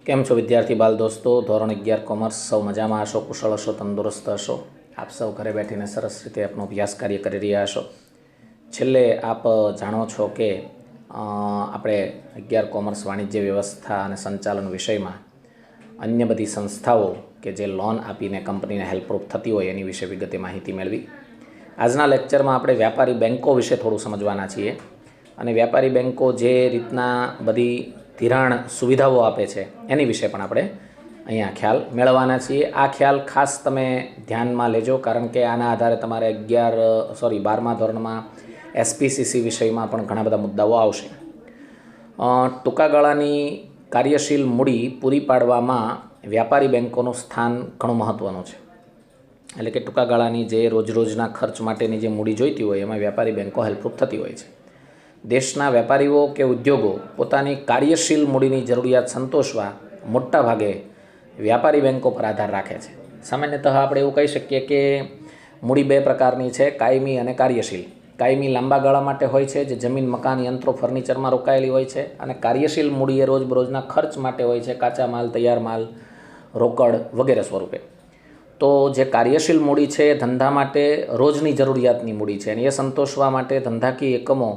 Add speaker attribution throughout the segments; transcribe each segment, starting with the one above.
Speaker 1: કેમ છો વિદ્યાર્થી બાલ દોસ્તો? ધોરણ 11 કોમર્સ સૌ મજામાં હશો, કુશળ હશો, તંદુરસ્ત હશો. આપ સૌ ઘરે બેઠીને સરસ રીતે આપનો અભ્યાસ કાર્ય કરી રહ્યા હશો. છેલ્લે આપ જાણો છો કે આપણે 11 કોમર્સ વાણિજ્ય વ્યવસ્થા અને સંચાલન વિષયમાં અન્ય બધી સંસ્થાઓ કે જે લોન આપીને કંપનીને હેલ્પરૂપ થતી હોય એની વિશે વિગતે માહિતી મેળવી. આજના લેક્ચરમાં આપણે વ્યાપારી બેન્કો વિશે થોડું સમજવાના છીએ અને વ્યાપારી બેન્કો જે રીતના બધી ધિરાણ સુવિધાઓ આપે છે એની વિશે પણ આપણે અહીંયા ખ્યાલ મેળવવાના છીએ. આ ખ્યાલ ખાસ તમે ધ્યાનમાં લેજો, કારણ કે આના આધારે તમારે 12મા ધોરણમાં એસપીસીસી વિષયમાં પણ ઘણા બધા મુદ્દાઓ આવશે. ટૂંકા ગાળાની કાર્યશીલ મૂડી પૂરી પાડવામાં વ્યાપારી બેન્કોનું સ્થાન ઘણું મહત્ત્વનું છે. એટલે કે ટૂંકા ગાળાની જે રોજરોજના ખર્ચ માટેની જે મૂડી જોઈતી હોય એમાં વ્યાપારી બેન્કો હેલ્પરૂપ થતી હોય છે. દેશના વેપારીઓ કે ઉદ્યોગો પોતાની કાર્યશીલ મૂડીની જરૂરિયાત સંતોષવા મોટા ભાગે વ્યાપારી બેન્કો પર આધાર રાખે છે. સામાન્યતઃ આપણે એવું કહી શકીએ કે મૂડી બે પ્રકારની છે, કાયમી અને કાર્યશીલ. કાયમી લાંબા ગાળા માટે હોય છે, જે જમીન, મકાન, યંત્રો, ફર્નિચરમાં રોકાયેલી હોય છે, અને કાર્યશીલ મૂડી એ રોજબરોજના ખર્ચ માટે હોય છે, કાચા માલ, તૈયાર માલ, રોકડ વગેરે સ્વરૂપે. તો જે કાર્યશીલ મૂડી છે એ ધંધા માટે રોજની જરૂરિયાતની મૂડી છે અને એ સંતોષવા માટે ધંધાકીય એકમો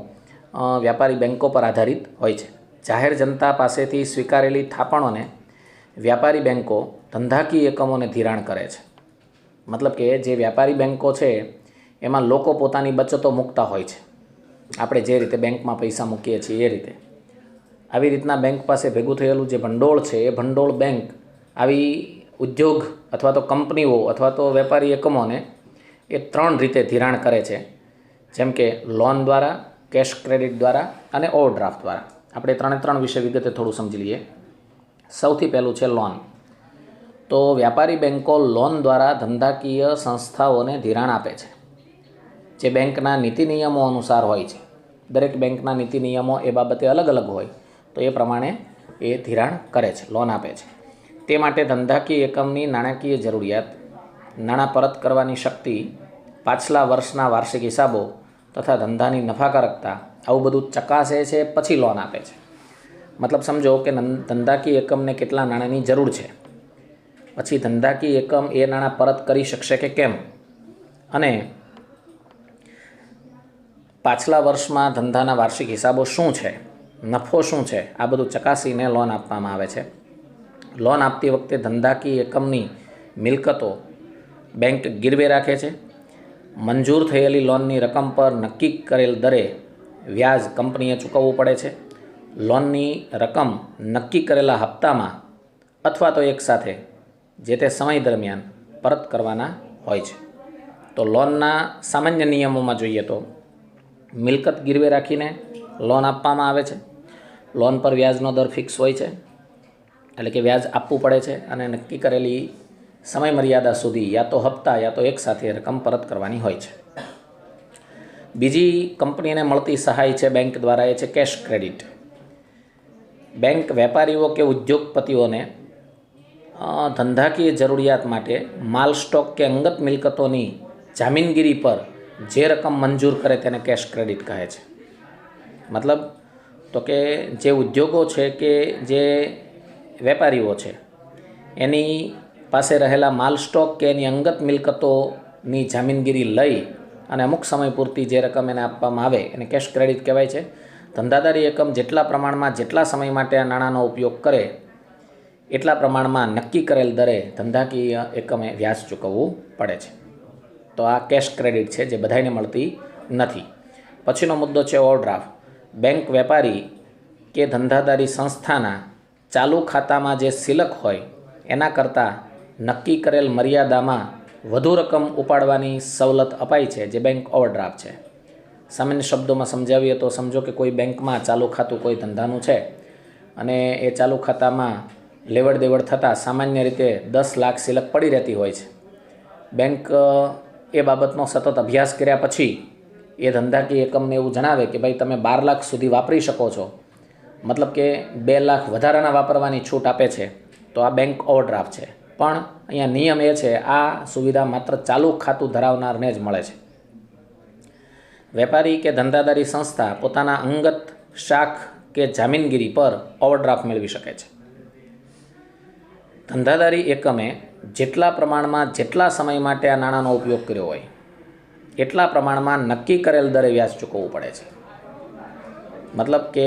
Speaker 1: વ્યાપારી બેન્કો પર આધારિત હોય છે. જાહેર જનતા પાસેથી સ્વીકારેલી થાપણોને વ્યાપારી બેન્કો ધંધાકીય એકમોને ધિરાણ કરે છે. મતલબ કે જે વ્યાપારી બેન્કો છે એમાં લોકો પોતાની બચતો મૂકતા હોય છે. આપણે જે રીતે બેંકમાં પૈસા મૂકીએ છીએ એ રીતે આવી રીતના બેંક પાસે ભેગું થયેલું જે ભંડોળ છે એ ભંડોળ બેંક આવી ઉદ્યોગ અથવા તો કંપનીઓ અથવા તો વેપારી એકમોને એ ત્રણ રીતે ધિરાણ કરે છે, જેમ કે લોન દ્વારા, કેશ ક્રેડિટ દ્વારા અને ઓવરડ્રાફ્ટ દ્વારા. આપણે ત્રણ વિશે વિગતે થોડું સમજી લઈએ. સૌથી પહેલું છે લોન. તો વ્યાપારી બેન્કો લોન દ્વારા ધંધાકીય સંસ્થાઓને ધિરાણ આપે છે, જે બેંકના નીતિ નિયમો અનુસાર હોય છે. દરેક બેંકના નીતિ નિયમો એ બાબતે અલગ અલગ હોય, તો એ પ્રમાણે એ ધિરાણ કરે છે, લોન આપે છે. તે માટે ધંધાકીય એકમની નાણાકીય જરૂરિયાત, નાણાં પરત કરવાની શક્તિ, પાછલા વર્ષના વાર્ષિક હિસાબો તથા ધંધાની નફાકારકતા આવું બધું ચકાસે છે, પછી લોન આપે છે. મતલબ સમજો કે ધંધાકીય એકમને કેટલા નાણાંની જરૂર છે, પછી ધંધાકીય એકમ એ નાણાં પરત કરી શકશે કે કેમ, અને પાછલા વર્ષમાં ધંધાના વાર્ષિક હિસાબો શું છે, નફો શું છે, આ બધું ચકાસીને લોન આપવામાં આવે છે. લોન આપતી વખતે ધંધાકીય એકમની મિલકતો બેંક ગીરવે રાખે છે. મંજૂર થયેલી લોનની રકમ પર નક્કી કરેલ દરે વ્યાજ કંપનીએ ચૂકવવું પડે છે. લોનની રકમ નક્કી કરેલા હપ્તામાં અથવા તો એકસાથે જે તે સમય દરમિયાન પરત કરવાના હોય છે. તો લોનના સામાન્ય નિયમોમાં જોઈએ તો મિલકત ગીરવે રાખીને લોન આપવામાં આવે છે. લોન પર વ્યાજનો દર ફિક્સ હોય છે, એટલે કે વ્યાજ આપવું પડે છે, અને નક્કી કરેલી સમય મર્યાદા સુધી યા તો હપ્તા યા તો એકસાથે રકમ પરત કરવાની હોય છે. બીજી કંપનીને મળતી સહાય છે બેંક દ્વારા, એ છે કેશ ક્રેડિટ. બેંક વેપારીઓ કે ઉદ્યોગપતિઓને ધંધાકીય જરૂરિયાત માટે માલ, સ્ટોક કે અંગત મિલકતોની જામીનગીરી પર જે રકમ મંજૂર કરે તેને કેશ ક્રેડિટ કહે છે. મતલબ તો કે જે ઉદ્યોગો છે કે જે વેપારીઓ છે એની પાસે રહેલા માલ, સ્ટોક કે એની અંગત મિલકતોની જામીનગીરી લઈ અને અમુક સમય પૂરતી જે રકમ એને આપવામાં આવે એને કેશ ક્રેડિટ કહેવાય છે. ધંધાદારી એકમ જેટલા પ્રમાણમાં જેટલા સમય માટે આ નાણાંનો ઉપયોગ કરે એટલા પ્રમાણમાં નક્કી કરેલ દરે ધંધાકીય એકમે વ્યાજ ચૂકવવું પડે છે. તો આ કેશ ક્રેડિટ છે જે બધાને મળતી નથી. પછીનો મુદ્દો છે ઓવરડ્રાફ્ટ. બેંક વેપારી કે ધંધાદારી સંસ્થાના ચાલુ ખાતામાં જે સિલક હોય એના કરતાં નક્કી કરેલ મર્યાદામાં વધુ રકમ ઉપાડવાની સવલત અપાય છે, જે બેંક ઓવરડ્રાફ્ટ છે. સામાન્ય શબ્દોમાં સમજાવીએ તો સમજો કે કોઈ બેંકમાં ચાલુ ખાતું કોઈ ધંધાનું છે અને એ ચાલુ ખાતામાં લેવડ દેવડ થતાં સામાન્ય રીતે 10 લાખ સિલક પડી રહેતી હોય છે. બેંક એ બાબતનો સતત અભ્યાસ કર્યા પછી એ ધંધાકીય એકમને એવું જણાવે કે ભાઈ તમે 12 લાખ સુધી વાપરી શકો છો, મતલબ કે 2 લાખ વધારાના વાપરવાની છૂટ આપે છે, તો આ બેંક ઓવરડ્રાફ્ટ છે. પણ અહીંયા નિયમ એ છે, આ સુવિધા માત્ર ચાલુ ખાતું ધરાવનારને જ મળે છે. વેપારી કે ધંધાદારી સંસ્થા પોતાના અંગત શાખ કે જામીનગીરી પર ઓવરડ્રાફ્ટ મેળવી શકે છે. ધંધાદારી એકમે જેટલા પ્રમાણમાં જેટલા સમય માટે આ નાણાંનો ઉપયોગ કર્યો હોય એટલા પ્રમાણમાં નક્કી કરેલ દરે વ્યાજ ચૂકવવું પડે છે. મતલબ કે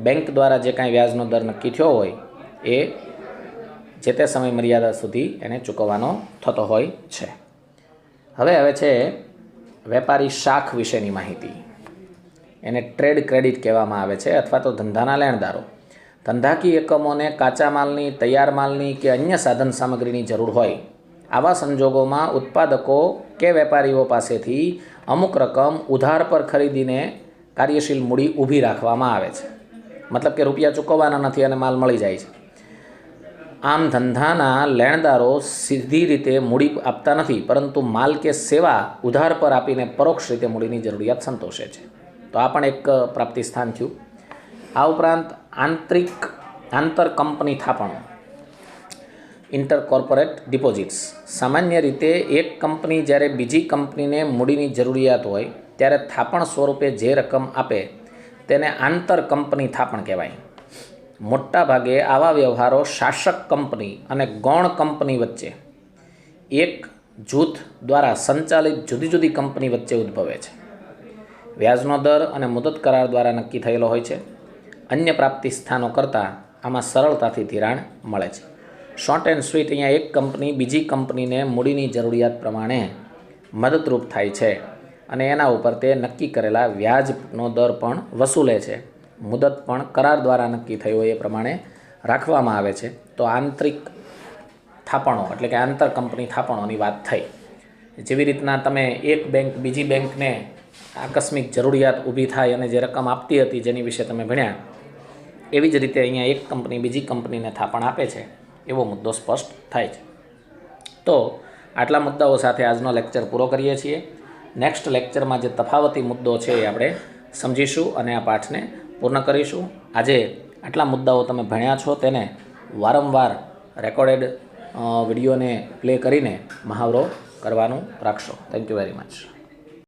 Speaker 1: બેંક દ્વારા જે કાંઈ વ્યાજનો દર નક્કી થયો હોય એ જે તે સમય મર્યાદા સુધી એને ચૂકવવાનો થતો હોય છે. હવે છે વેપારી શાખ વિશેની માહિતી. એને ટ્રેડ ક્રેડિટ કહેવામાં આવે છે, અથવા તો ધંધાના લેણદારો. ધંધાકીય એકમોને કાચા માલની, તૈયાર માલની કે અન્ય સાધન સામગ્રીની જરૂર હોય આવા સંજોગોમાં ઉત્પાદકો કે વેપારીઓ પાસેથી અમુક રકમ ઉધાર પર ખરીદીને કાર્યશીલ મૂડી ઊભી રાખવામાં આવે છે. મતલબ કે રૂપિયા ચૂકવવાના નથી અને માલ મળી જાય છે. આમ ધંધાના લેણદારો સીધી રીતે મૂડી આપતા નથી, પરંતુ માલ કે સેવા ઉધાર પર આપીને પરોક્ષ રીતે મૂડીની જરૂરિયાત સંતોષે છે. તો આ પણ એક પ્રાપ્તિ સ્થાન થયું. આ ઉપરાંત આંતર કંપની થાપણો, ઇન્ટર કોર્પોરેટ ડિપોઝિટ્સ. સામાન્ય રીતે એક કંપની જ્યારે બીજી કંપનીને મૂડીની જરૂરિયાત હોય ત્યારે થાપણ સ્વરૂપે જે રકમ આપે તેને આંતર કંપની થાપણ કહેવાય. મોટા ભાગે આવા વ્યવહારો શાસક કંપની અને ગૌણ કંપની વચ્ચે એક જૂથ દ્વારા સંચાલિત જુદી જુદી કંપની વચ્ચે ઉદ્ભવે છે. વ્યાજનો દર અને મુદત કરાર દ્વારા નક્કી થયેલો હોય છે. અન્ય પ્રાપ્તિ સ્થાનો કરતાં આમાં સરળતાથી ધિરાણ મળે છે. શોર્ટ એન્ડ સ્વીટ, અહીંયા એક કંપની બીજી કંપનીને મૂડીની જરૂરિયાત પ્રમાણે મદદરૂપ થાય છે અને એના ઉપર તે નક્કી કરેલા વ્યાજનો દર પણ વસૂલે છે. મુદત પણ કરાર દ્વારા નક્કી થયો એ પ્રમાણે રાખવામાં આવે છે. તો આંતરિક થાપણો એટલે કે આંતર કંપની થાપણોની વાત થઈ. જેવી રીતના તમે એક બેંક બીજી બેંકને આકસ્મિક જરૂરિયાત ઊભી થાય અને જે રકમ આપતી હતી જેની વિશે તમે ભણ્યા, એવી જ રીતે અહીંયા એક કંપની બીજી કંપનીને થાપણ આપે છે એવો મુદ્દો સ્પષ્ટ થાય છે. તો આટલા મુદ્દાઓ સાથે આજનો લેક્ચર પૂરો કરીએ છીએ. નેક્સ્ટ લેક્ચરમાં જે તફાવતી મુદ્દો છે એ આપણે સમજીશું અને આ પાઠને પૂર્ણ કરીશું. આજે આટલા મુદ્દાઓ તમે ભણ્યા છો તેને વારંવાર રેકોર્ડેડ વિડીયોને પ્લે કરીને મહાવરો કરવાનું રાખશો. Thank you very much.